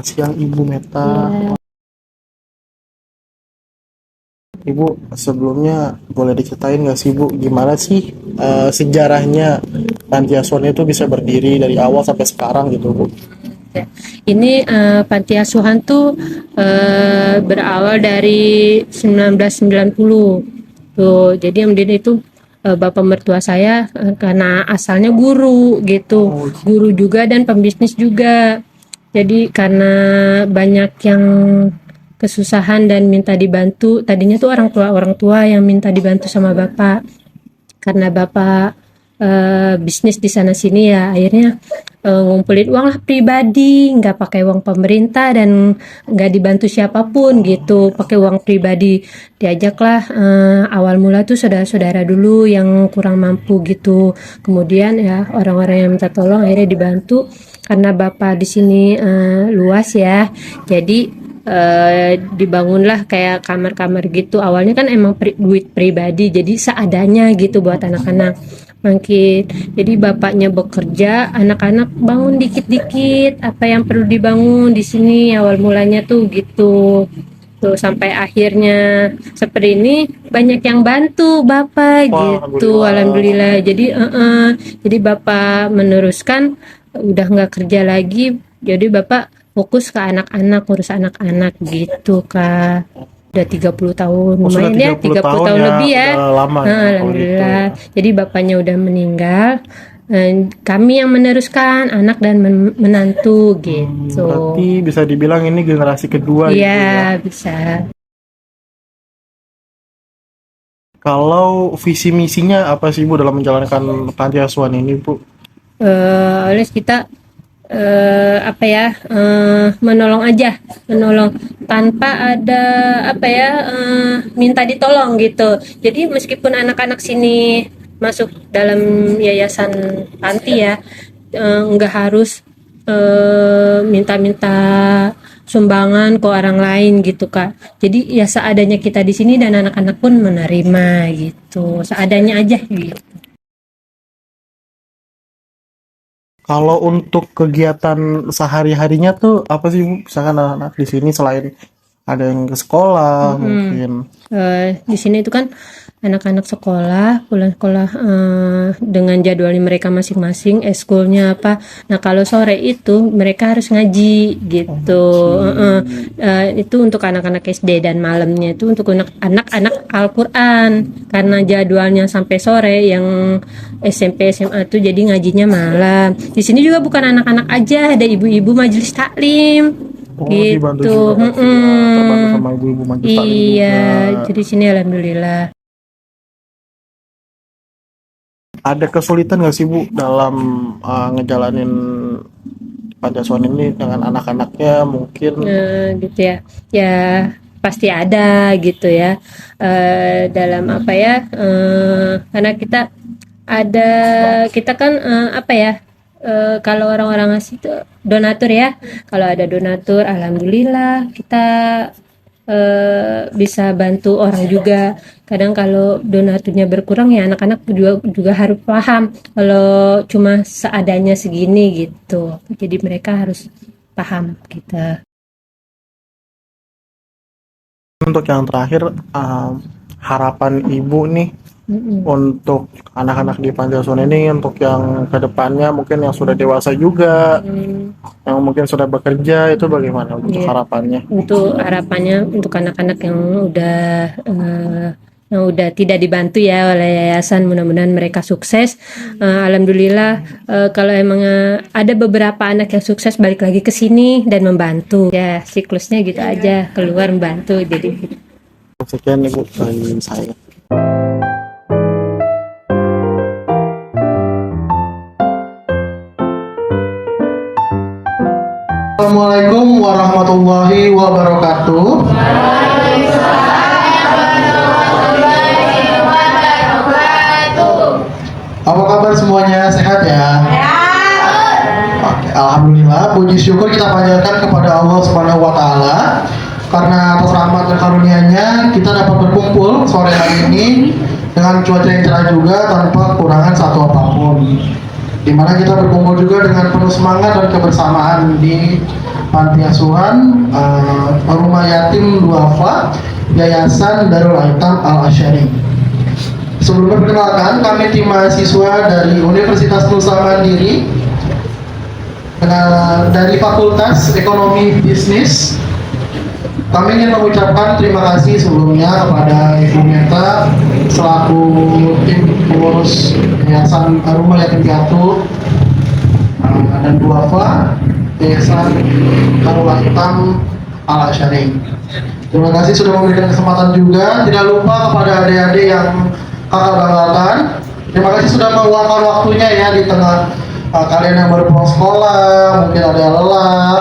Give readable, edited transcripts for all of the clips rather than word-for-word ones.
Selamat siang Ibu Meta. Iya. Ibu, sebelumnya boleh diceritain nggak sih Bu, gimana sih sejarahnya panti asuhan itu bisa berdiri dari awal sampai sekarang gitu Bu? Ya. Ini panti asuhan tuh berawal dari 1990. Tuh, jadi yang mendirikan itu bapak mertua saya karena asalnya guru gitu, Oh, guru juga dan pembisnis juga. Jadi karena banyak yang kesusahan dan minta dibantu, tadinya tuh orang tua yang minta dibantu sama bapak. Karena bapak bisnis di sana sini ya, akhirnya ngumpulin uang lah pribadi, nggak pakai uang pemerintah dan nggak dibantu siapapun gitu, pakai uang pribadi. Diajaklah awal mula tuh saudara-saudara dulu yang kurang mampu gitu, kemudian ya orang-orang yang minta tolong akhirnya dibantu. Karena bapak di sini luas ya, jadi dibangunlah kayak kamar-kamar gitu. Awalnya kan emang duit pribadi, jadi seadanya gitu buat anak-anak makin. Jadi bapaknya bekerja, anak-anak bangun dikit-dikit apa yang perlu dibangun di sini awal mulanya tuh gitu. Tuh sampai akhirnya seperti ini banyak yang bantu bapak wah, gitu. alhamdulillah. Alhamdulillah. Jadi bapak meneruskan udah nggak kerja lagi. Jadi bapak fokus ke anak-anak, urus anak-anak gitu Kak. Udah 30 tahun, Oh, sudah lumayan ya, 30 30 tahun tahun ya, lebih ya. udah lama ya kalau gitu Alhamdulillah. ya. Jadi bapaknya udah meninggal. Kami yang meneruskan anak dan menantu gitu. Berarti bisa dibilang ini generasi kedua Ibu ya. Iya, bisa. Kalau visi misinya apa sih Bu dalam menjalankan panti asuhan ini Bu? Oleh kita apa ya, menolong aja, menolong tanpa ada apa ya, minta ditolong gitu. Jadi meskipun anak-anak sini masuk dalam yayasan panti ya, nggak harus minta-minta sumbangan ke orang lain gitu Kak. Jadi ya seadanya kita di sini dan anak-anak pun menerima gitu, seadanya aja gitu. Kalau untuk kegiatan sehari-harinya tuh apa sih Bu? Misalkan anak-anak di sini selain ada yang ke sekolah mungkin. Di sini itu kan anak-anak sekolah, pulang sekolah dengan jadwalnya mereka masing-masing, eskulnya apa. Nah kalau sore itu mereka harus ngaji gitu. Itu untuk anak-anak SD dan malamnya itu untuk anak-anak Al-Quran. Karena jadwalnya sampai sore, yang SMP SMA tuh jadi ngajinya malam. Di sini juga bukan anak-anak aja, ada ibu-ibu majelis taklim. Oh, dibantu Gitu. juga pasti ya, terbantu sama ibu-ibu majelis taklim Iya, juga. jadi sini alhamdulillah. Ada kesulitan nggak sih Bu dalam ngejalanin panti asuhan ini dengan anak-anaknya mungkin? Gitu ya. Ya pasti ada gitu ya. Dalam apa ya? Karena ada kita kan apa ya? Kalau orang-orang ngasih tuh donatur ya. Kalau ada donatur, alhamdulillah kita bisa bantu orang juga. Kadang kalau donaturnya berkurang ya anak-anak juga harus paham kalau cuma seadanya segini gitu. Jadi mereka harus paham gitu. Untuk yang terakhir, harapan Ibu nih untuk anak-anak di panti asuhan ini untuk yang kedepannya mungkin yang sudah dewasa juga, yang mungkin sudah bekerja itu bagaimana untuk Iya. harapannya? Untuk harapannya untuk anak-anak yang udah tidak dibantu ya oleh yayasan, mudah-mudahan mereka sukses. Alhamdulillah, kalau emang ada beberapa anak yang sukses balik lagi ke sini dan membantu ya, siklusnya gitu aja, keluar membantu jadi gitu. Sekian Ibu dari saya. Assalamualaikum warahmatullahi wabarakatuh. Apa kabar semuanya? Sehat ya? Oke, alhamdulillah, puji syukur kita panjatkan kepada Allah Subhanahu wa taala karena atas rahmat dan karunia-Nya kita dapat berkumpul sore hari ini dengan cuaca yang cerah juga tanpa kekurangan satu apapun. Di mana kita berkumpul juga dengan penuh semangat dan kebersamaan di Panti Asuhan Rumah Yatim Duafa Yayasan Darul Aitam Al Asyari. Sebelumnya perkenalkan, kami tim mahasiswa dari Universitas Nusa Mandiri dari Fakultas Ekonomi Bisnis. Kami ingin mengucapkan terima kasih sebelumnya kepada Ibu Meta selaku tim pengurus Yayasan Rumah Yatim Piatu dan Duafa Yayasan Darul Aitam Al Asyari. Terima kasih sudah memberikan kesempatan juga. Tidak lupa kepada adik-adik yang kakak banggakan, terima kasih sudah meluangkan waktunya ya di tengah kalian yang baru pulang sekolah, mungkin ada yang lelah,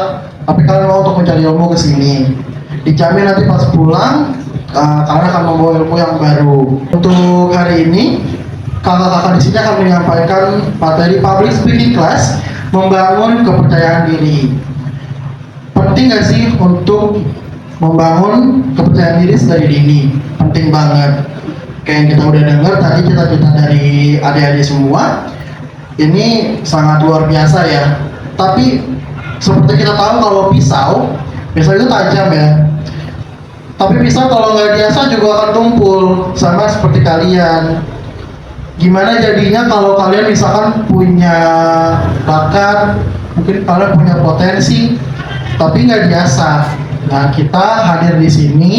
tapi kalian mau untuk mencari ilmu ke sini. Dijamin nanti pas pulang kalian akan membawa ilmu yang baru. Untuk hari ini kakak-kakak di sini akan menyampaikan materi public speaking class, membangun kepercayaan diri. Penting nggak sih untuk membangun kepercayaan diri sedari dini? Penting banget. Kayak yang kita udah dengar tadi cita-cita dari adik-adik semua, ini sangat luar biasa ya. Tapi seperti kita tahu kalau pisau itu tajam ya. Tapi pisau kalau nggak diasah juga akan tumpul, sama seperti kalian. Gimana jadinya kalau kalian misalkan punya bakat, mungkin kalian punya potensi, tapi nggak diasah. Nah, kita hadir di sini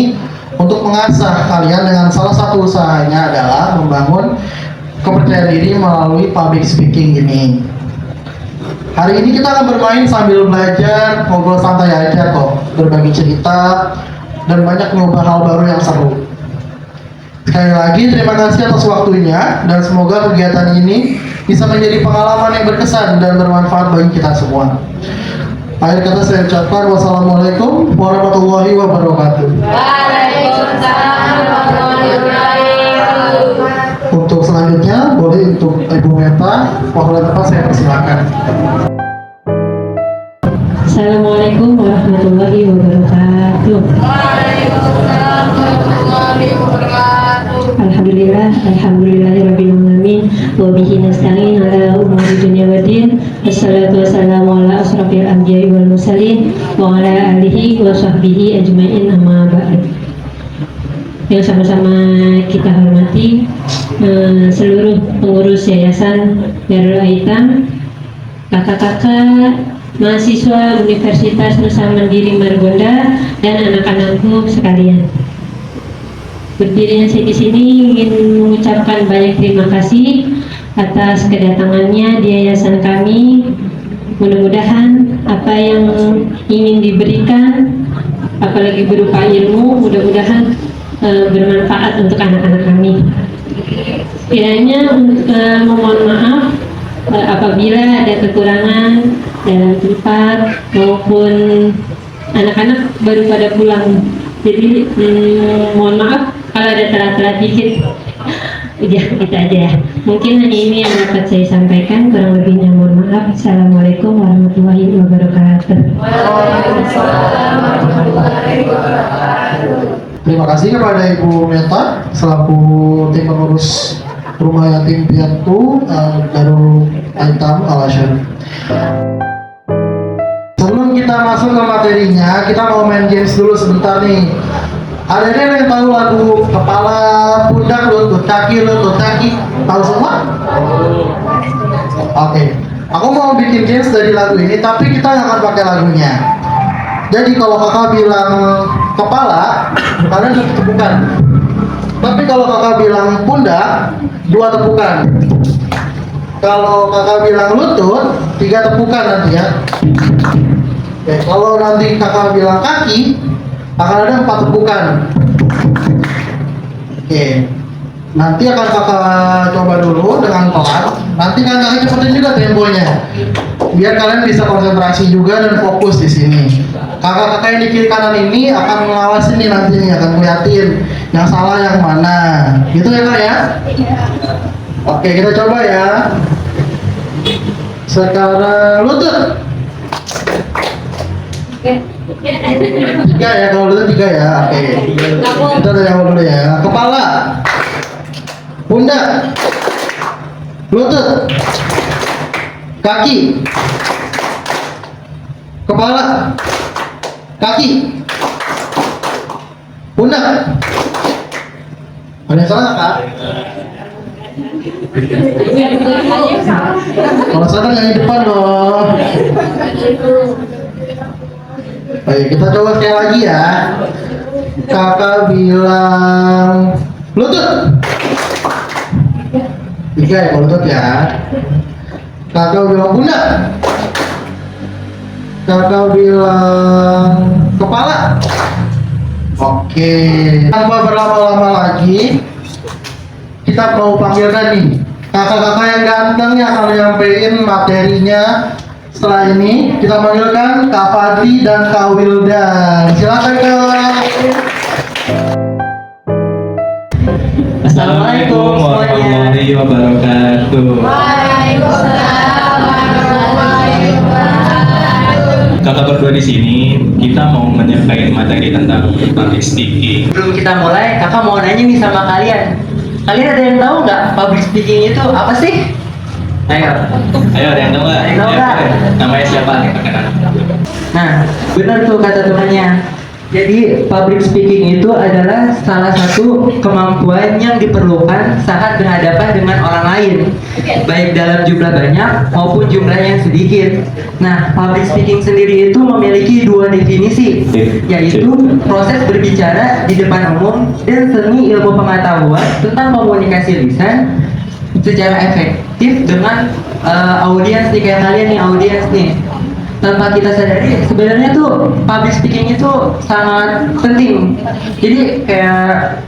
untuk mengasah kalian dengan salah satu usahanya adalah membangun kepercayaan diri melalui public speaking ini. Hari ini kita akan bermain sambil belajar, ngobrol santai aja kok, berbagi cerita, dan banyak nyoba hal baru yang seru. Sekali lagi terima kasih atas waktunya, dan semoga kegiatan ini bisa menjadi pengalaman yang berkesan dan bermanfaat bagi kita semua. Akhir kata saya ucapkan wassalamualaikum warahmatullahi wabarakatuh. Waalaikumsalam warahmatullahi wabarakatuh. Untuk selanjutnya boleh untuk Ibu Meta, waktu tempat saya persilakan. Assalamualaikum warahmatullahi wabarakatuh. Waalaikumsalam warahmatullahi wabarakatuh. Alhamdulillahirabbil alamin wa bihi nasta'in ala umuri dunya waddin. Wassalatu wassalamu ala asrofil anbiya'i wal mursalin wa ala alihi wa sahbihi ajmain, amma ba'd. Yang sama-sama kita hormati seluruh pengurus Yayasan Darul Aitam, kakak-kakak mahasiswa Universitas Nusa Mandiri Margonda, dan anak-anakku sekalian. Berdirinya saya di sini ingin mengucapkan banyak terima kasih atas kedatangannya di yayasan kami. Mudah-mudahan apa yang ingin diberikan, apalagi berupa ilmu, mudah-mudahan bermanfaat untuk anak-anak kami. Kiranya memohon maaf apabila ada kekurangan dalam tempat maupun anak-anak baru pada pulang. Jadi mohon maaf kalau ada telat-telat dikit. Udah, itu aja ya. Mungkin hanya ini yang dapat saya sampaikan, kurang lebihnya mohon maaf. Assalamualaikum warahmatullahi wabarakatuh. Waalaikumsalam warahmatullahi wabarakatuh. Terima kasih kepada Ibu Meta selaku tim pengurus Rumah Yatim Piatu Darul Aitam Al Asyari. Sebelum kita masuk ke materinya, kita mau main games dulu sebentar nih. Ada yang tahu lagu kepala, pundak, lutut, kaki, tahu semua? Oke. Aku mau bikin games dari lagu ini, tapi kita nggak akan pakai lagunya. Jadi kalau kakak bilang kepala, kalian satu tepukan. Tapi kalau kakak bilang pundak, 2 tepukan. Kalau kakak bilang lutut, 3 tepukan nanti ya. Oke, kalau nanti kakak bilang kaki, akan ada 4 tepukan. Oke, nanti akan kakak coba dulu dengan pelan. Nanti kan kakak cepetin juga temponya, biar kalian bisa konsentrasi juga dan fokus di sini. Kakak-kakak yang di kiri kanan ini akan mengawasin nih nantinya, akan ngeliatin yang salah yang mana. Gitu ya kak ya? Oke, kita coba ya. Sekarang lutut. 3 ya, kalau lutut 3 ya. Oke. Kita dari awal dulu ya. Kepala, pundak, lutut, kaki, kepala, kaki, pundak. Ada yang salah nggak, Kak? Kalau salah nggak di depan loh. Baik, kita coba sekali lagi ya. Kakak bilang lutut. 3 ya kalau lutut ya. Kakak bilang pundak. Kakak bilang kepala. Oke. Tanpa berlama-lama lagi, kita mau panggilkan nih kakak-kakak yang ganteng yang akan nyampein materinya. Setelah ini kita panggilkan Kak Fadli dan Kak Wildan. Silakan Kak. Assalamualaikum warahmatullahi wabarakatuh. Waalaikumsalam warahmatullahi wabarakatuh. Kakak berdua di sini kita mau menyampaikan materi tentang public speaking. Sebelum kita mulai, kakak mau nanya nih sama kalian. Kalian ada yang tahu nggak public speaking itu apa sih? Ayo. Ayo, ada yang tahu nggak? Ada yang tahu Ayo, nggak? boleh. Namanya siapa? Perkenalan. Nah, benar tuh kata temannya. Jadi public speaking itu adalah salah satu kemampuan yang diperlukan saat berhadapan dengan orang lain, baik dalam jumlah banyak maupun jumlah yang sedikit. Nah, public speaking sendiri itu memiliki 2 definisi, yaitu proses berbicara di depan umum dan seni ilmu pengetahuan tentang komunikasi lisan secara efektif dengan audiens nih, kayak kalian nih, audiens nih. Tanpa kita sadari, sebenarnya tuh public speaking itu sangat penting. Jadi kayak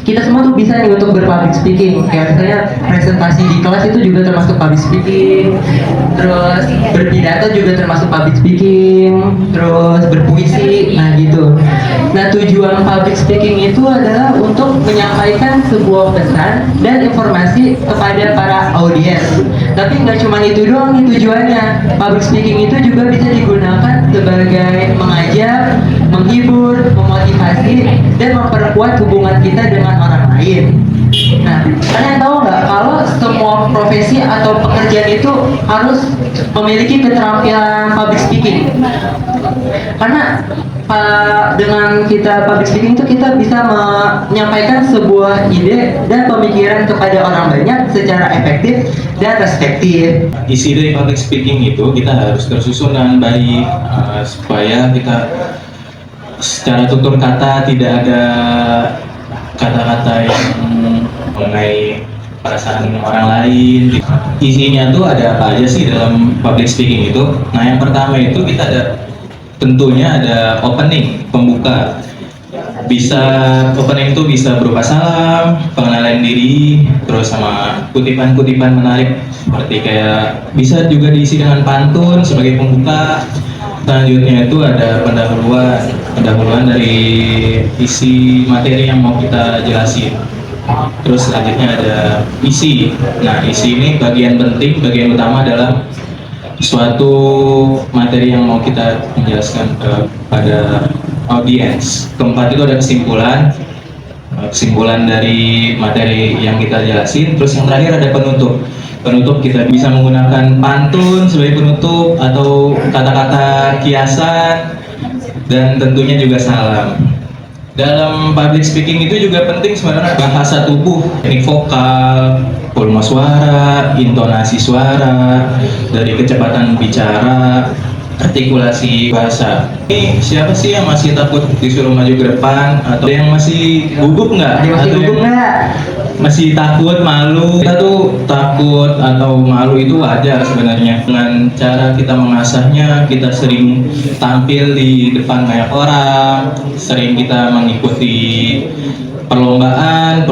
kita semua tuh bisa nih untuk berpublic speaking. Kayak misalnya presentasi di kelas itu juga termasuk public speaking. Terus berpidato juga termasuk public speaking. Terus berpuisi, nah gitu. Nah, tujuan public speaking itu adalah untuk menyampaikan sebuah pesan dan informasi kepada para audiens. Tapi nggak cuma itu doang nih tujuannya. Public speaking itu juga bisa digunakan sebagai mengajak, menghibur, memotivasi, dan memperkuat hubungan kita dengan orang lain. Nah, kalian tahu nggak kalau semua profesi atau pekerjaan itu harus memiliki keterampilan public speaking? Karena dengan kita public speaking itu kita bisa menyampaikan sebuah ide dan pemikiran kepada orang banyak secara efektif dan respektif. Isi dari public speaking itu kita harus tersusun dengan baik supaya kita secara tutur kata tidak ada kata-kata yang mengenai perasaan orang lain. Isinya tuh ada apa aja sih dalam public speaking itu? Nah, yang pertama itu kita tentunya ada opening, pembuka. Opening itu bisa berupa salam, pengenalan diri, terus sama kutipan-kutipan menarik seperti kayak bisa juga diisi dengan pantun sebagai pembuka. Selanjutnya itu ada pendahuluan dari isi materi yang mau kita jelasin. Terus selanjutnya ada isi. Nah, isi ini bagian penting, bagian utama dalam suatu materi yang mau kita menjelaskan kepada audiens. Keempat itu ada kesimpulan dari materi yang kita jelasin. Terus yang terakhir ada penutup kita bisa menggunakan pantun sebagai penutup atau kata-kata kiasan, dan tentunya juga salam. Dalam public speaking itu juga penting sebenarnya bahasa tubuh, teknik vokal, volume suara, intonasi suara, dari kecepatan bicara, artikulasi bahasa. Ini siapa sih yang masih takut disuruh maju ke depan, atau yang masih gugup nggak? Ada yang masih Atau gugup nggak? masih takut, malu? Kita tuh takut atau malu itu wajar sebenarnya. Dengan cara kita mengasahnya, kita sering tampil di depan banyak orang, sering kita mengikuti perlombaan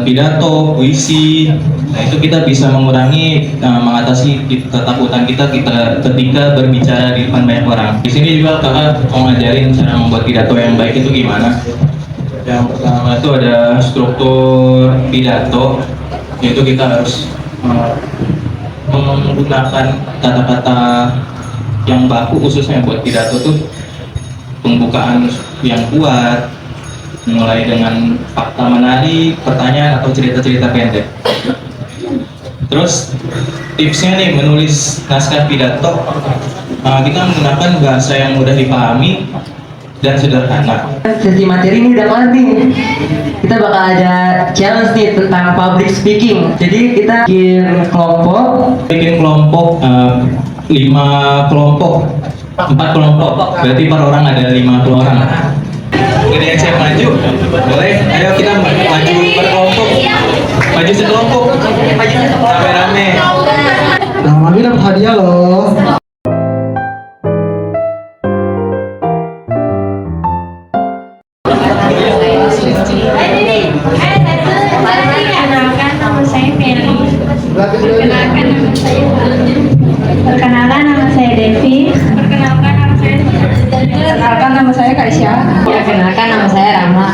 pidato, puisi. Nah, itu kita bisa mengatasi ketakutan kita ketika berbicara di depan banyak orang. Di sini juga kakak mau ngajarin cara membuat pidato yang baik itu gimana. Yang pertama itu ada struktur pidato, yaitu kita harus menggunakan kata-kata yang baku khususnya buat pidato tuh pembukaan yang kuat, mulai dengan fakta menarik, pertanyaan atau cerita-cerita pendek. Terus tipsnya nih menulis naskah pidato, kita menggunakan bahasa yang mudah dipahami dan sederhana. Sesi materi ini udah kelar nih. Kita bakal ada challenge nih tentang public speaking. Jadi kita bikin kelompok. Bikin kelompok 5 kelompok, 4 kelompok. Berarti per orang ada 50 orang. Ada yang siap maju? Boleh? Ayo kita maju per kelompok. Maju sekelompok. Rame-rame. Nah, Mami dapat hadiah loh. Perkenalkan, nama saya Meli. Perkenalkan, nama saya Devi. Perkenalkan, nama saya Kaisya. Perkenalkan, nama saya Rama.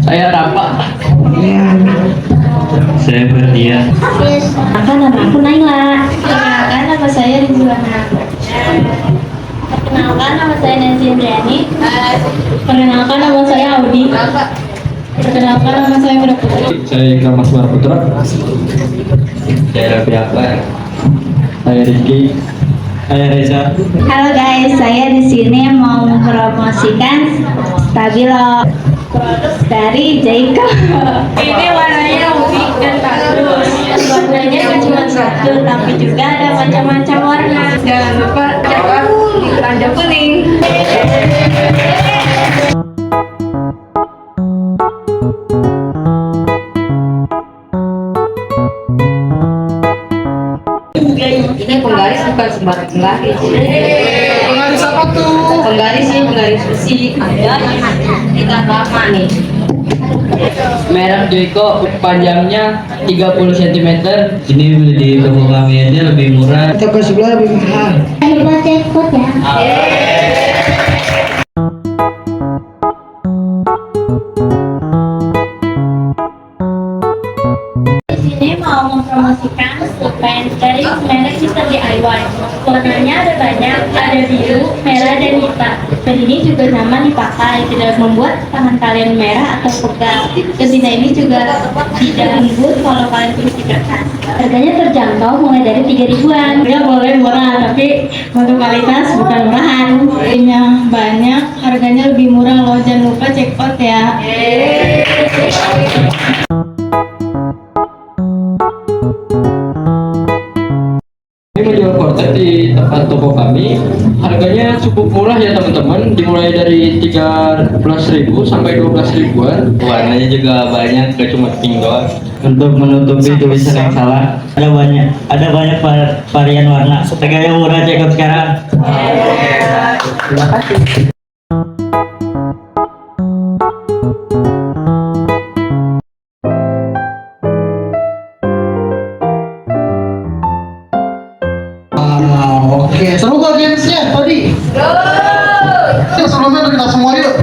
Saya Rafa. Saya Berdia. Perkenalkan, nama aku Naila. Perkenalkan, nama saya Rizwana. Perkenalkan, nama saya Nancy Indriani. Perkenalkan, nama saya Audi. Perkenalkan, nama saya Mira Putri. Saya Ikram Asmar Putra. Saya Raffi Akbar. Saya Rizky. Saya Reza. Halo guys, saya di sini mau mempromosikan Stabilo dari Jayco. Ini warnanya unik dan bagus. Warnanya gak cuma satu, tapi juga ada macam-macam warna. Jangan lupa jawab tanda kuning. Ini penggaris bukan sembarang penggaris. Penggaris apa tuh? Penggaris ini penggaris besi. Ada kita lama nih. Merek Joyko panjangnya 30 cm. Ini beli di toko kami aja lebih murah. Toko sebelah lebih mahal. Buat jackpot ya. Di sini mau mempromosikan pulpen dari merek Mister DIY. Warnanya ada banyak, ada biru, merah, dan hitam. Dan ini juga nyaman dipakai, tidak membuat tangan kalian merah atau pegal. Ketina ini juga tidak lembut kalau kalian tulis di kertas. Harganya terjangkau mulai dari 3 ribuan. Ya boleh murah, tapi untuk kualitas bukan murahan. Ini banyak, harganya lebih murah loh. Jangan lupa check out ya. Ini menjual portet di tempat toko kami. Harganya cukup murah ya teman-teman. Dimulai dari 13.000 sampai 12 ribuan. Warnanya juga banyak, gak cuma pink doang. Untuk menutupi tulisan yang salah, ada banyak varian warna. Harganya murah, check out sekarang. Terima kasih. Oke, seru gak gamesnya tadi? Yuk, sebelumnya kita semua yuk.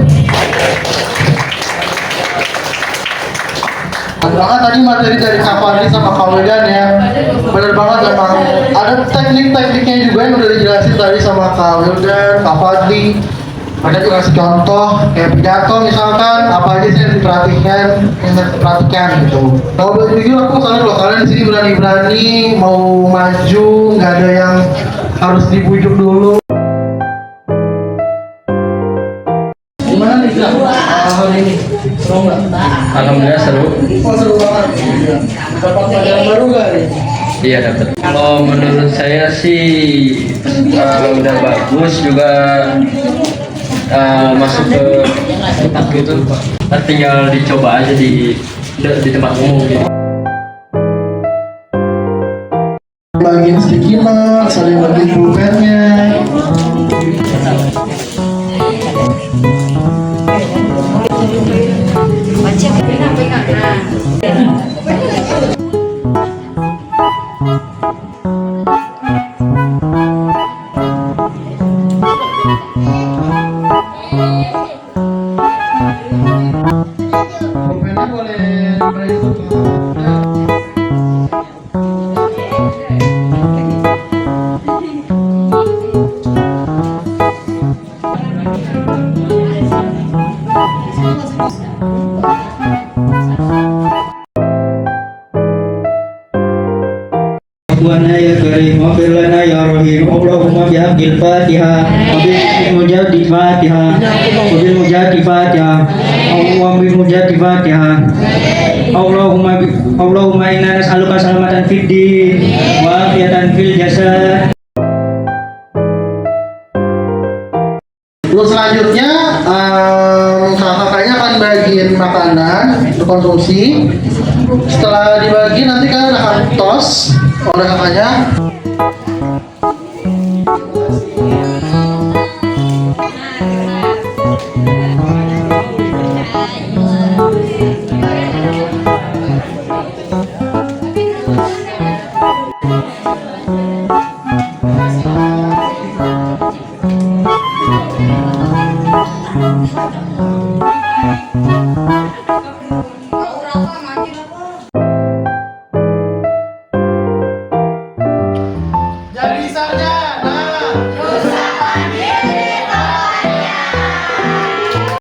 Banget tadi materi dari Kak Fadli sama Kak Wildan ya. Bener banget emang ada teknik-tekniknya juga yang udah dijelasin tadi sama Kak Wildan, Kak Fadli. Ada juga kasih contoh kayak pidato misalkan apa aja sih yang diperhatikan gitu. Kalau boleh jujur aku salut loh, kalian di sini berani-berani mau maju, nggak ada yang harus dibujuk dulu. Gimana nih Kak? Hal ini seru nggak? Alhamdulillah seru. Oh seru banget. Dapat pelajaran baru nggak nih? Iya dapat. Kalau menurut saya sih udah bagus juga. Masuk ke tempat gitu, tinggal dicoba aja di tempat umum gitu. Bagian sticky note, saling bagi pulpennya. Pulpennya boleh Tuhannya ya Karim, maafir lana ya Rahim. Allahumma bihamdil Fatihah. Wabil mujab di Fatihah. Wabil hujati Fatihah. Allahumma hujati Fatihah. Allahumma inna nas'aluka salamatan fid din wa afiatan fil jasad. Terus selanjutnya kakaknya akan bagiin makanan untuk konsumsi. Setelah dibagi nanti kalian akan tos oleh kakaknya. Orang-orang